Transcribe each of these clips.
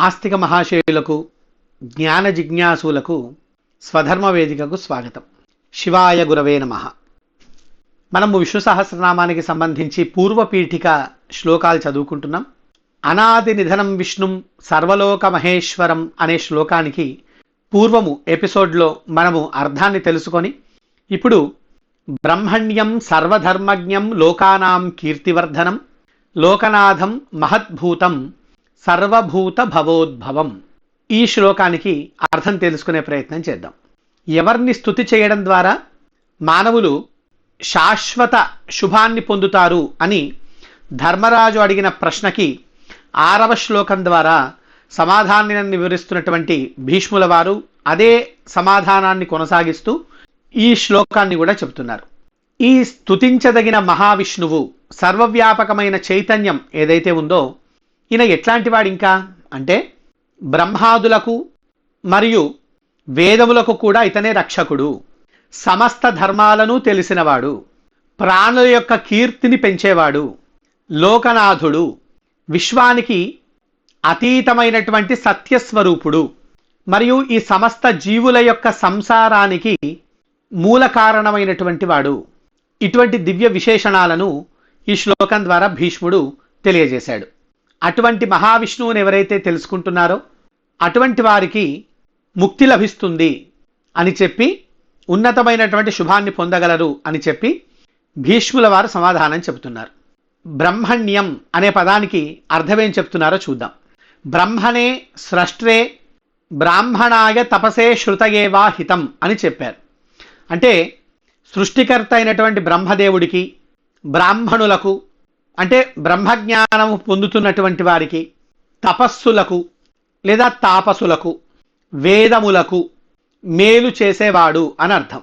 ఆస్తిక మహాశయులకు జ్ఞాన జిజ్ఞాసులకు స్వధర్మ వేదికకు స్వాగతం. శివాయ గురవే నమః. మనము విష్ణు సహస్రనామానికి సంబంధించి పూర్వపీఠిక శ్లోకాలు చదువుకుంటున్నాం. అనాది నిధనం విష్ణుం సర్వలోక మహేశ్వరం అనే శ్లోకానికి పూర్వము ఎపిసోడ్లో మనము అర్థాన్ని తెలుసుకొని ఇప్పుడు బ్రహ్మణ్యం సర్వధర్మజ్ఞం లోకానాం కీర్తివర్ధనం లోకనాథం మహద్భూతం సర్వభూత భవోద్భవం ఈ శ్లోకానికి అర్థం తెలుసుకునే ప్రయత్నం చేద్దాం. ఎవరిని స్తుతి చేయడం ద్వారా మానవులు శాశ్వత శుభాన్ని పొందుతారు అని ధర్మరాజు అడిగిన ప్రశ్నకి 6వ శ్లోకం ద్వారా సమాధానాన్ని వివరిస్తున్నటువంటి భీష్ముల వారు అదే సమాధానాన్ని కొనసాగిస్తూ ఈ శ్లోకాన్ని కూడా చెబుతున్నారు. ఈ స్తుతించదగిన మహావిష్ణువు సర్వవ్యాపకమైన చైతన్యం ఏదైతే ఉందో ఈయన ఎట్లాంటి వాడు ఇంకా అంటే బ్రహ్మాదులకు మరియు వేదములకు కూడా ఇతనే రక్షకుడు, సమస్త ధర్మాలను తెలిసినవాడు, ప్రాణుల యొక్క కీర్తిని పెంచేవాడు, లోకనాథుడు, విశ్వానికి అతీతమైనటువంటి సత్యస్వరూపుడు మరియు ఈ సమస్త జీవుల యొక్క సంసారానికి మూల కారణమైనటువంటి వాడు. ఇటువంటి దివ్య విశేషణాలను ఈ శ్లోకం ద్వారా భీష్ముడు తెలియజేశాడు. అటువంటి మహావిష్ణువుని ఎవరైతే తెలుసుకుంటున్నారో అటువంటి వారికి ముక్తి లభిస్తుంది అని చెప్పి ఉన్నతమైనటువంటి శుభాన్ని పొందగలరు అని చెప్పి భీష్ముల వారు సమాధానం చెబుతున్నారు. బ్రహ్మణ్యం అనే పదానికి అర్థమేం చెప్తున్నారో చూద్దాం. బ్రహ్మణే స్రష్ట్రే బ్రాహ్మణాయ తపసే శృతయేవా హితం అని చెప్పారు. అంటే సృష్టికర్త అయినటువంటి బ్రహ్మదేవుడికి, బ్రాహ్మణులకు అంటే బ్రహ్మజ్ఞానము పొందుతున్నటువంటి వారికి, తపస్సులకు లేదా తాపసులకు, వేదములకు మేలు చేసేవాడు అని అర్థం.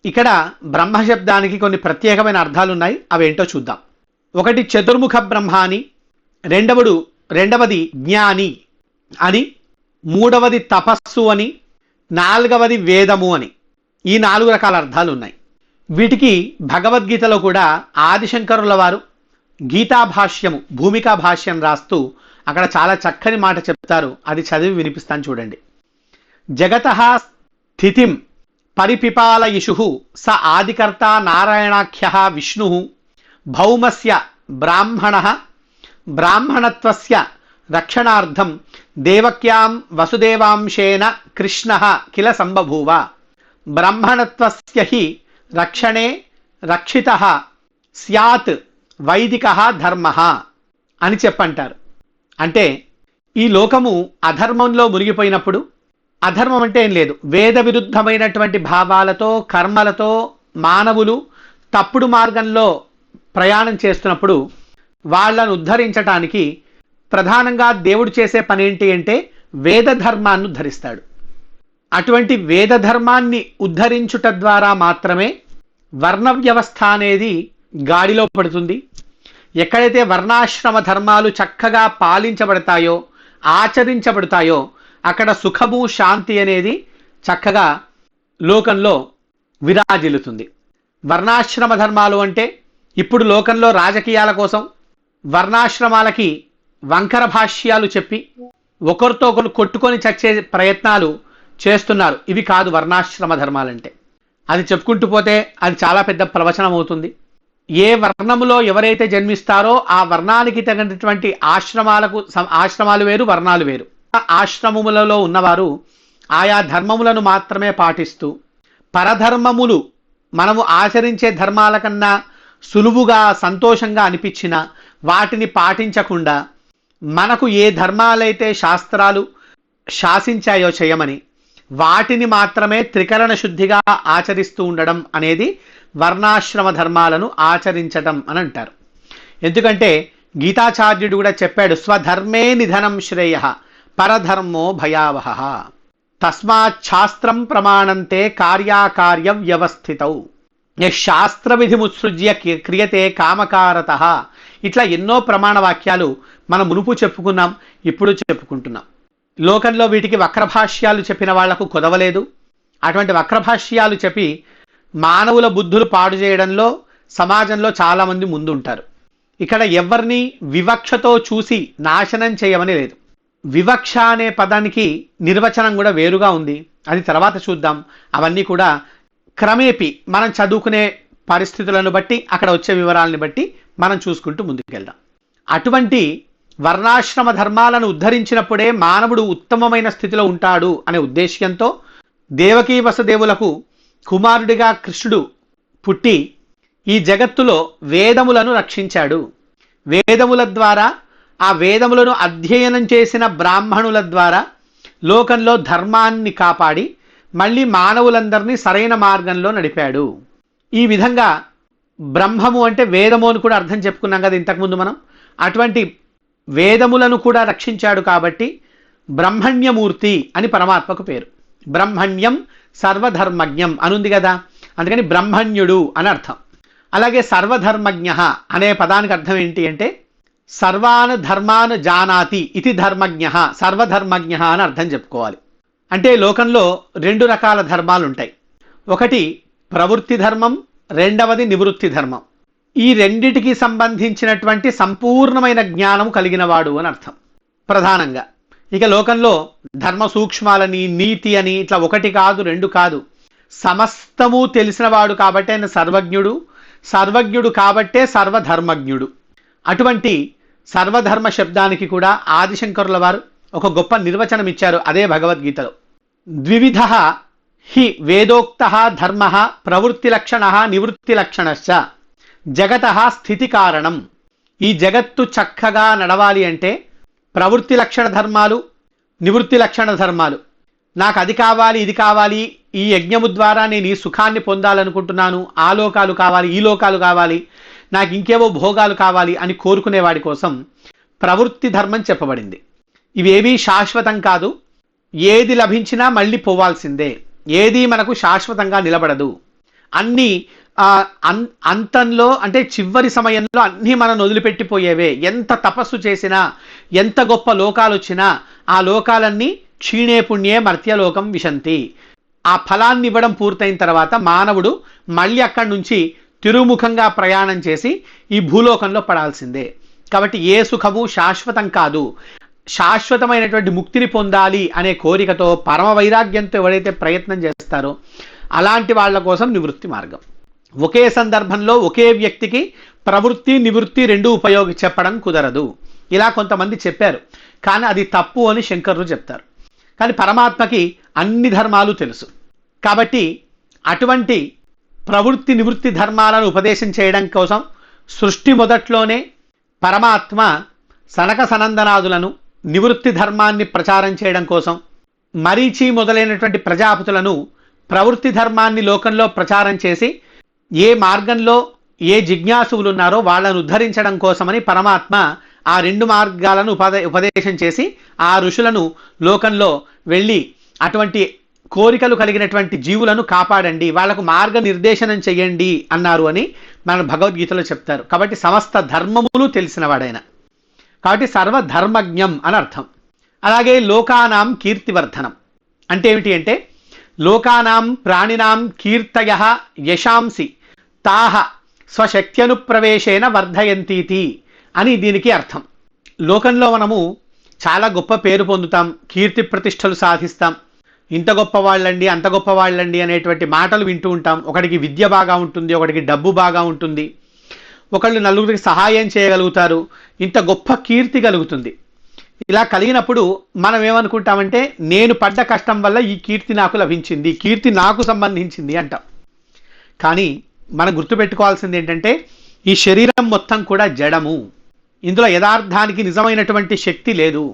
ఇక్కడ బ్రహ్మశబ్దానికి కొన్ని ప్రత్యేకమైన అర్థాలు ఉన్నాయి. అవేంటో చూద్దాం. ఒకటి చతుర్ముఖ బ్రహ్మ అని, రెండవది జ్ఞాని అని, మూడవది తపస్సు అని, నాలుగవది వేదము అని. ఈ 4 రకాల అర్థాలు ఉన్నాయి. వీటికి భగవద్గీతలో కూడా ఆదిశంకరుల వారు గీతాభాష్యము భూమికా భాష్యం రాస్తూ అక్కడ చాలా చక్కని మాట చెప్తారు. అది చదివి వినిపిస్తాను చూడండి. జగతః స్థితిం పరిపిపాలయిషు స ఆదికర్త నారాయణాఖ్యః విష్ణుః భౌమస్య బ్రాహ్మణః బ్రాహ్మణత్వస్య రక్షణార్థం దేవక్యాం వసుదేవాంశేన కృష్ణః కిల సంబభూవ బ్రాహ్మణత్వస్య హి రక్షణే రక్షితః స్యాత్ వైదికః ధర్మః అని చెప్పంటారు. అంటే ఈ లోకము అధర్మంలో మునిగిపోయినప్పుడు, అధర్మం అంటే ఏం లేదు, వేద విరుద్ధమైనటువంటి భావాలతో కర్మలతో మానవులు తప్పుడు మార్గంలో ప్రయాణం చేస్తున్నప్పుడు వాళ్ళను ఉద్ధరించటానికి ప్రధానంగా దేవుడు చేసే పని ఏంటి అంటే వేద ధర్మాన్ని ఉద్ధరిస్తాడు. అటువంటి వేద ధర్మాన్ని ఉద్ధరించుట ద్వారా మాత్రమే వర్ణ వ్యవస్థ అనేది గాడిలో పడుతుంది. ఎక్కడైతే వర్ణాశ్రమ ధర్మాలు చక్కగా పాలించబడతాయో, ఆచరించబడతాయో అక్కడ సుఖము శాంతి అనేది చక్కగా లోకంలో విరాజిల్లుతుంది. వర్ణాశ్రమ ధర్మాలు అంటే ఇప్పుడు లోకంలో రాజకీయాల కోసం వర్ణాశ్రమాలకి వంకర భాష్యాలు చెప్పి ఒకరితో ఒకరు కొట్టుకొని చచ్చే ప్రయత్నాలు చేస్తున్నారు. ఇవి కాదు వర్ణాశ్రమ ధర్మాలంటే. అది చెప్పుకుంటూ పోతే అది చాలా పెద్ద ప్రవచనం అవుతుంది. ఏ వర్ణములో ఎవరైతే జన్మిస్తారో ఆ వర్ణానికి తగినటువంటి ఆశ్రమాలు వేరు, వర్ణాలు వేరు. ఆశ్రమములలో ఉన్నవారు ఆయా ధర్మములను మాత్రమే పాటిస్తూ పరధర్మములు మనము ఆచరించే ధర్మాల కన్నా సులువుగా సంతోషంగా అనిపించిన వాటిని పాటించకుండా మనకు ఏ ధర్మాలైతే శాస్త్రాలు శాసించాయో చేయమని వాటిని మాత్రమే త్రికరణ శుద్ధిగా ఆచరిస్తూ ఉండడం అనేది వర్ణాశ్రమ ధర్మాలను ఆచరించడం అని అంటారు. ఎందుకంటే గీతాచార్యుడు కూడా చెప్పాడు, స్వధర్మే నిధనం శ్రేయః పరధర్మో భయావహః తస్మాత్ శాస్త్రం ప్రమాణంతే కార్యాకార్య వ్యవస్థితౌ శాస్త్ర విధిముత్సృజ్య క్రియతే కామకారతః. ఇట్లా ఎన్నో ప్రమాణ వాక్యాలు మనం మునుపు చెప్పుకున్నాం, ఇప్పుడు చెప్పుకుంటున్నాం. లోకంలో వీటికి వక్రభాష్యాలు చెప్పిన వాళ్లకు కుదవలేదు. అటువంటి వక్రభాష్యాలు చెప్పి మానవుల బుద్ధులు పాడు చేయడంలో సమాజంలో చాలామంది ముందుంటారు. ఇక్కడ ఎవరిని వివక్షతో చూసి నాశనం చేయమని లేదు. వివక్ష అనే పదానికి నిర్వచనం కూడా వేరుగా ఉంది, అది తర్వాత చూద్దాం. అవన్నీ కూడా క్రమేపీ మనం చదువుకునే పరిస్థితులను బట్టి అక్కడ వచ్చే వివరాలను బట్టి మనం చూసుకుంటూ ముందుకెళ్దాం. అటువంటి వర్ణాశ్రమ ధర్మాలను ఉద్ధరించినప్పుడే మానవుడు ఉత్తమమైన స్థితిలో ఉంటాడు అనే ఉద్దేశ్యంతో దేవకీ వసుదేవులకు కుమారుడిగా కృష్ణుడు పుట్టి ఈ జగత్తులో వేదములను రక్షించాడు. వేదముల ద్వారా, ఆ వేదములను అధ్యయనం చేసిన బ్రాహ్మణుల ద్వారా లోకంలో ధర్మాన్ని కాపాడి మళ్ళీ మానవులందరినీ సరైన మార్గంలో నడిపాడు. ఈ విధంగా బ్రహ్మము అంటే వేదము అని కూడా అర్థం చెప్పుకున్నాం కదా ఇంతకుముందు మనం. అటువంటి వేదములను కూడా రక్షించాడు కాబట్టి బ్రహ్మణ్యమూర్తి అని పరమాత్మకు పేరు. బ్రహ్మణ్యం సర్వధర్మజ్ఞం అనుంది కదా, అందుకని బ్రహ్మణ్యుడు అని అర్థం. అలాగే సర్వధర్మజ్ఞ అనే పదానికి అర్థం ఏంటి అంటే సర్వాన్ ధర్మాన్ జానాతి ఇది ధర్మజ్ఞ, సర్వధర్మజ్ఞ అని అర్థం చెప్పుకోవాలి. అంటే లోకంలో రెండు రకాల ధర్మాలు ఉంటాయి. ఒకటి ప్రవృత్తి ధర్మం, రెండవది నివృత్తి ధర్మం. ఈ రెండిటికి సంబంధించినటువంటి సంపూర్ణమైన జ్ఞానం కలిగిన వాడు అని అర్థం ప్రధానంగా. ఇక లోకంలో ధర్మ సూక్ష్మాలని, నీతి అని ఇట్లా ఒకటి కాదు రెండు కాదు, సమస్తము తెలిసినవాడు కాబట్టి ఆయన సర్వజ్ఞుడు, సర్వజ్ఞుడు కాబట్టే సర్వధర్మజ్ఞుడు. అటువంటి సర్వధర్మ శబ్దానికి కూడా ఆదిశంకరుల వారు ఒక గొప్ప నిర్వచనం ఇచ్చారు, అదే భగవద్గీతలో. ద్వివిధ హి వేదోక్త ధర్మ ప్రవృత్తి లక్షణ నివృత్తి లక్షణశ్చ జగత స్థితి కారణం. ఈ జగత్తు చక్కగా నడవాలి అంటే ప్రవృత్తి లక్షణ ధర్మాలు, నివృత్తి లక్షణ ధర్మాలు, నాకు అది కావాలి ఇది కావాలి, ఈ యజ్ఞము ద్వారా నేను ఈ సుఖాన్ని పొందాలనుకుంటున్నాను, ఆ లోకాలు కావాలి ఈ లోకాలు కావాలి, నాకు ఇంకేవో భోగాలు కావాలి అని కోరుకునేవాడి కోసం ప్రవృత్తి ధర్మం చెప్పబడింది. ఇవేవీ శాశ్వతం కాదు, ఏది లభించినా మళ్ళీ పోవాల్సిందే, ఏది మనకు శాశ్వతంగా నిలబడదు. అన్నీ అంతంలో అంటే చివరి సమయంలో అన్నీ మనం వదిలిపెట్టిపోయేవే. ఎంత తపస్సు చేసినా, ఎంత గొప్ప లోకాలు వచ్చినా ఆ లోకాలన్నీ క్షీణే పుణ్యే మర్త్యలోకం విశంతి. ఆ ఫలాన్ని ఇవ్వడం పూర్తయిన తర్వాత మానవుడు మళ్ళీ అక్కడి నుంచి తిరుముఖంగా ప్రయాణం చేసి ఈ భూలోకంలో పడాల్సిందే. కాబట్టి ఏ సుఖము శాశ్వతం కాదు. శాశ్వతమైనటువంటి ముక్తిని పొందాలి అనే కోరికతో పరమ వైరాగ్యంతో ఎవరైతే ప్రయత్నం చేస్తారో అలాంటి వాళ్ళ కోసం నివృత్తి మార్గం. ఒకే సందర్భంలో ఒకే వ్యక్తికి ప్రవృత్తి నివృత్తి రెండు చెప్పడం కుదరదు. ఇలా కొంతమంది చెప్పారు, కానీ అది తప్పు అని శంకరులు చెప్తారు. కానీ పరమాత్మకి అన్ని ధర్మాలు తెలుసు కాబట్టి అటువంటి ప్రవృత్తి నివృత్తి ధర్మాలను ఉపదేశం చేయడం కోసం సృష్టి మొదట్లోనే పరమాత్మ సనక సనందనాదులను నివృత్తి ధర్మాన్ని ప్రచారం చేయడం కోసం మరీచి మొదలైనటువంటి ప్రజాపతులను ప్రవృత్తి ధర్మాన్ని లోకంలో ప్రచారం చేసి ఏ మార్గంలో ఏ జిజ్ఞాసువులు ఉన్నారో వాళ్ళను ఉద్ధరించడం కోసమని పరమాత్మ ఆ రెండు మార్గాలను ఉపదేశం చేసి ఆ ఋషులను లోకంలో వెళ్ళి అటువంటి కోరికలు కలిగినటువంటి జీవులను కాపాడండి, వాళ్లకు మార్గ నిర్దేశనం చెయ్యండి అన్నారు అని మన భగవద్గీతలో చెప్తారు. కాబట్టి సమస్త ధర్మములు తెలిసినవాడైన, కాబట్టి సర్వధర్మజ్ఞం అని అర్థం. అలాగే లోకానాం కీర్తివర్ధనం అంటే ఏమిటి అంటే లోకానాం ప్రాణినాం కీర్తయ యశాంసి తాహ స్వశక్త్యనుప్రవేశేన వర్ధయంతీతి అని దీనికి అర్థం. లోకంలో మనము చాలా గొప్ప పేరు పొందుతాం, కీర్తి ప్రతిష్టలు సాధిస్తాం, ఇంత గొప్ప వాళ్ళండి అంత గొప్ప వాళ్ళండి అనేటువంటి మాటలు వింటూ ఉంటాం. ఒకడికి విద్య బాగా ఉంటుంది, ఒకడికి డబ్బు బాగా ఉంటుంది, ఒకళ్ళు నలుగురికి సహాయం చేయగలుగుతారు, ఇంత గొప్ప కీర్తి కలుగుతుంది. ఇలా కలిగినప్పుడు మనం ఏమనుకుంటామంటే నేను పడ్డ కష్టం వల్ల ఈ కీర్తి నాకు లభించింది, కీర్తి నాకు సంబంధించింది అంటాం. కానీ మనం గుర్తుపెట్టుకోవాల్సింది ఏంటంటే ఈ శరీరం మొత్తం కూడా జడము, ఇందులో యథార్థానికి నిజమైనటువంటి శక్తి లేదు.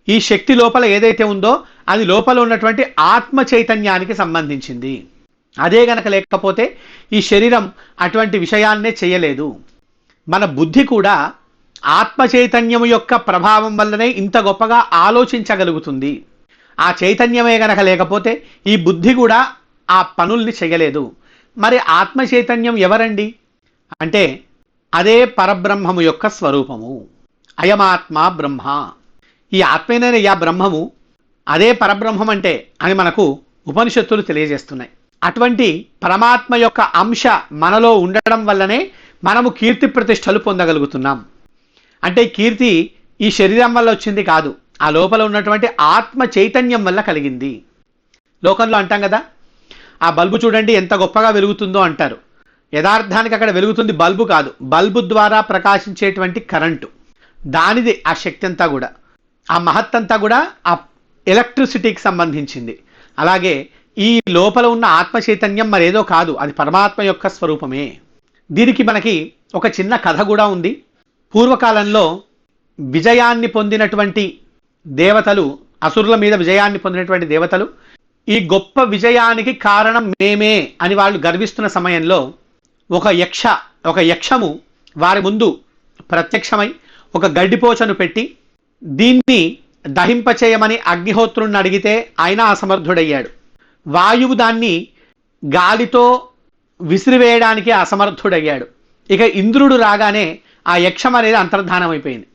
ఈ శక్తి లోపల ఏదైతే ఉందో అది లోపల ఉన్నటువంటి ఆత్మ చైతన్యానికి సంబంధించింది. అదే గనక లేకపోతే ఈ శరీరం అటువంటి విషయాన్నే చేయలేదు. మన బుద్ధి కూడా ఆత్మ చైతన్యం యొక్క ప్రభావం వల్లనే ఇంత గొప్పగా ఆలోచించగలుగుతుంది. ఆ చైతన్యమే గనక లేకపోతే ఈ బుద్ధి కూడా ఆ పనుల్ని చేయలేదు. మరి ఆత్మ చైతన్యం ఎవరండి అంటే అదే పరబ్రహ్మము యొక్క స్వరూపము. అయమాత్మ బ్రహ్మ, ఈ ఆత్మేనే యా బ్రహ్మము, అదే పరబ్రహ్మం అంటే అని మనకు ఉపనిషత్తులు తెలియజేస్తున్నాయి. అటువంటి పరమాత్మ యొక్క అంశ మనలో ఉండడం వల్లనే మనము కీర్తి ప్రతిష్టలు పొందగలుగుతున్నాం. అంటే కీర్తి ఈ శరీరం వల్ల వచ్చింది కాదు, ఆ లోపల ఉన్నటువంటి ఆత్మ చైతన్యం వల్ల కలిగింది. లోకంలో అంటాం కదా, ఆ బల్బు చూడండి ఎంత గొప్పగా వెలుగుతుందో అంటారు. యథార్థానికి అక్కడ వెలుగుతుంది బల్బు కాదు, బల్బు ద్వారా ప్రకాశించేటువంటి కరెంటు, దానిది ఆ శక్తి అంతా కూడా, ఆ మహత్తంతా కూడా ఆ ఎలక్ట్రిసిటీకి సంబంధించింది. అలాగే ఈ లోపల ఉన్న ఆత్మ చైతన్యం మరేదో కాదు, అది పరమాత్మ యొక్క స్వరూపమే. దీనికి మనకి ఒక చిన్న కథ కూడా ఉంది. పూర్వకాలంలో విజయాన్ని పొందినటువంటి దేవతలు, అసురుల మీద విజయాన్ని పొందినటువంటి దేవతలు, ఈ గొప్ప విజయానికి కారణం మేమే అని వాళ్ళు గర్విస్తున్న సమయంలో ఒక యక్షము వారి ముందు ప్రత్యక్షమై ఒక గడ్డిపోచను పెట్టి దీన్ని దహింపచేయమని అగ్నిహోత్రుణ్ణి అడిగితే ఆయన అసమర్థుడయ్యాడు. వాయువు దాన్ని గాలితో విసిరివేయడానికి అసమర్థుడయ్యాడు. ఇక ఇంద్రుడు రాగానే ఆ యక్షం అనేది అంతర్ధానం అయిపోయింది.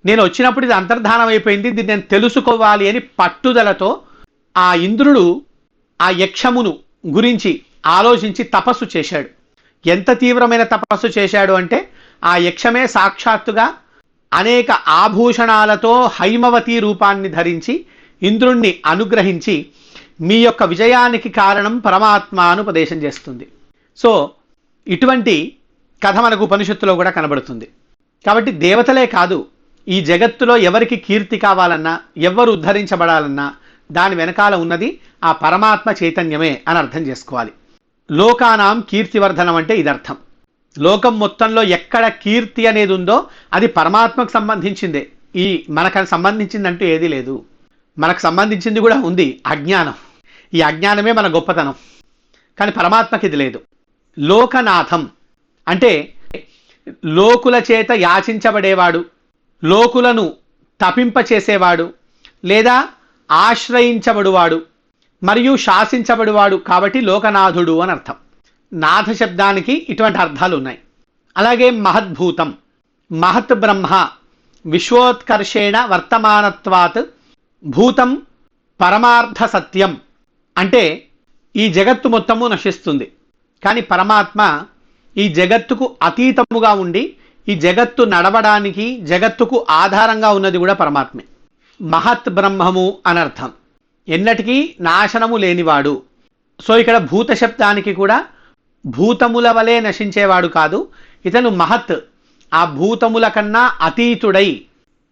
నేను వచ్చినప్పుడు ఇది అంతర్ధానం అయిపోయింది, దీన్ని నేను తెలుసుకోవాలి అని పట్టుదలతో ఆ ఇంద్రుడు ఆ యక్షమును గురించి ఆలోచించి తపస్సు చేశాడు. ఎంత తీవ్రమైన తపస్సు చేశాడు అంటే ఆ యక్షమే సాక్షాత్తుగా అనేక ఆభూషణాలతో హైమవతి రూపాన్ని ధరించి ఇంద్రుణ్ణి అనుగ్రహించి మీ యొక్క విజయానికి కారణం పరమాత్మ అని ఉపదేశం చేస్తుంది. సో ఇటువంటి కథ మనకు ఉపనిషత్తులో కూడా కనబడుతుంది. కాబట్టి దేవతలే కాదు, ఈ జగత్తులో ఎవరికి కీర్తి కావాలన్నా, ఎవరు ఉద్ధరించబడాలన్నా దాని వెనకాల ఉన్నది ఆ పరమాత్మ చైతన్యమే అని అర్థం చేసుకోవాలి. లోకానాం కీర్తివర్ధనం అంటే ఇదర్థం. లోకం మొత్తంలో ఎక్కడ కీర్తి అనేది ఉందో అది పరమాత్మకు సంబంధించిందే. ఈ మనకు సంబంధించిందంటూ ఏదీ లేదు. మనకు సంబంధించింది కూడా ఉంది, అజ్ఞానం. ఈ అజ్ఞానమే మన గొప్పతనం, కానీ పరమాత్మకి ఇది లేదు. లోకనాథం అంటే లోకుల చేత యాచించబడేవాడు, లోకులను తపింపచేసేవాడు, లేదా ఆశ్రయించబడువాడు మరియు శాసించబడువాడు, కాబట్టి లోకనాథుడు అని అర్థం. నాథ శబ్దానికి ఇటువంటి అర్థాలు ఉన్నాయి. అలాగే మహద్భూతం, మహత్ బ్రహ్మ విశ్వోత్కర్షేణ వర్తమానత్వాత్ భూతం పరమార్థ సత్యం అంటే ఈ జగత్తు మొత్తము నశిస్తుంది, కానీ పరమాత్మ ఈ జగత్తుకు అతీతముగా ఉండి ఈ జగత్తు నడవడానికి, జగత్తుకు ఆధారంగా ఉన్నది కూడా పరమాత్మే. మహత్ బ్రహ్మము అనర్థం, ఎన్నటికీ నాశనము లేనివాడు. సో ఇక్కడ భూత శబ్దానికి కూడా భూతముల వలె నశించేవాడు కాదు, ఇతను మహత్, ఆ భూతముల కన్నా అతీతుడై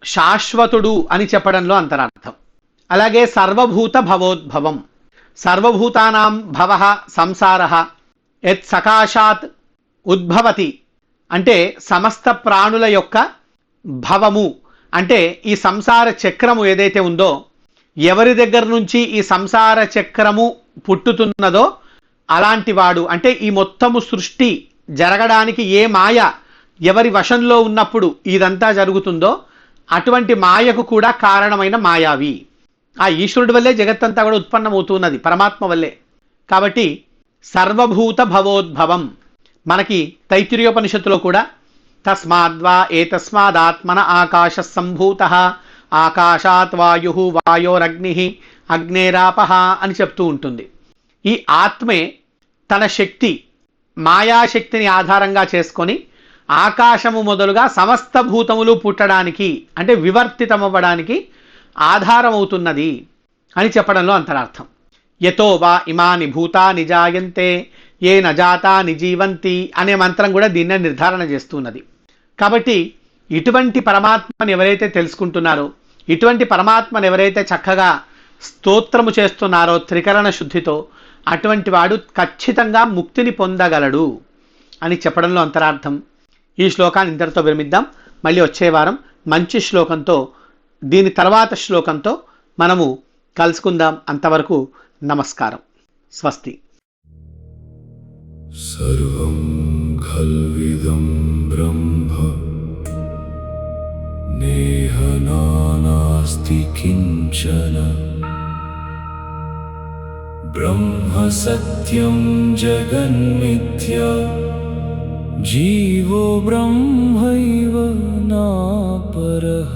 శాశ్వతుడు అని చెప్పడంలో అంతరార్థం. అలాగే సర్వభూత భవోద్భవం, సర్వభూతానాం భవః సంసారః యత్ సకాశాత్ ఉద్భవతి అంటే సమస్త ప్రాణుల యొక్క భవము అంటే ఈ సంసార చక్రము ఏదైతే ఉందో, ఎవరి దగ్గర నుంచి ఈ సంసార చక్రము పుట్టుతున్నదో అలాంటి వాడు, అంటే ఈ మొత్తము సృష్టి జరగడానికి ఏ మాయ ఎవరి వశంలో ఉన్నప్పుడు ఇదంతా జరుగుతుందో అటువంటి మాయకు కూడా కారణమైన మాయావి. ఆ ఈశ్వరుడి వల్లే జగత్తంతా కూడా ఉత్పన్నమవుతున్నది, పరమాత్మ వల్లే. కాబట్టి సర్వభూత భవోద్భవం. మనకి తైత్తిరీయోపనిషత్తులో కూడా తస్మాద్వా ఏతస్మాదాత్మన ఆకాశ సంభూత ఆకాశాత్ వాయు వాయోరగ్ని అగ్నేరాపహ అని చెప్తూ ఉంటుంది. ఈ ఆత్మే తన శక్తి, మాయాశక్తిని ఆధారంగా చేసుకొని ఆకాశము మొదలుగా సమస్త భూతములు పుట్టడానికి అంటే వివర్తితమవ్వడానికి ఆధారమవుతున్నది అని చెప్పడంలో అంతరార్థం. యతో వా ఇమాని భూతాని జాయంతే ఏ నజాతాని జీవంతి అనే మంత్రం కూడా దీన్నే నిర్ధారణ చేస్తున్నది. కాబట్టి ఇటువంటి పరమాత్మను ఎవరైతే తెలుసుకుంటున్నారో, ఇటువంటి పరమాత్మను ఎవరైతే చక్కగా స్తోత్రము చేస్తున్నారో త్రికరణ శుద్ధితో, అటువంటి వాడు ఖచ్చితంగా ముక్తిని పొందగలడు అని చెప్పడంలో అంతరార్థం. ఈ శ్లోకాన్ని ఇంతటితో విరమిద్దాం. మళ్ళీ వచ్చే వారం మంచి శ్లోకంతో, దీని తర్వాత శ్లోకంతో మనము కలుసుకుందాం. అంతవరకు నమస్కారం. స్వస్తి. సర్వం ఖల్విదం బ్రహ్మ నేహ నానాస్తి కించన బ్రహ్మ సత్యం జగన్మిథ్యా జీవో బ్రహ్మైవ నాపరః.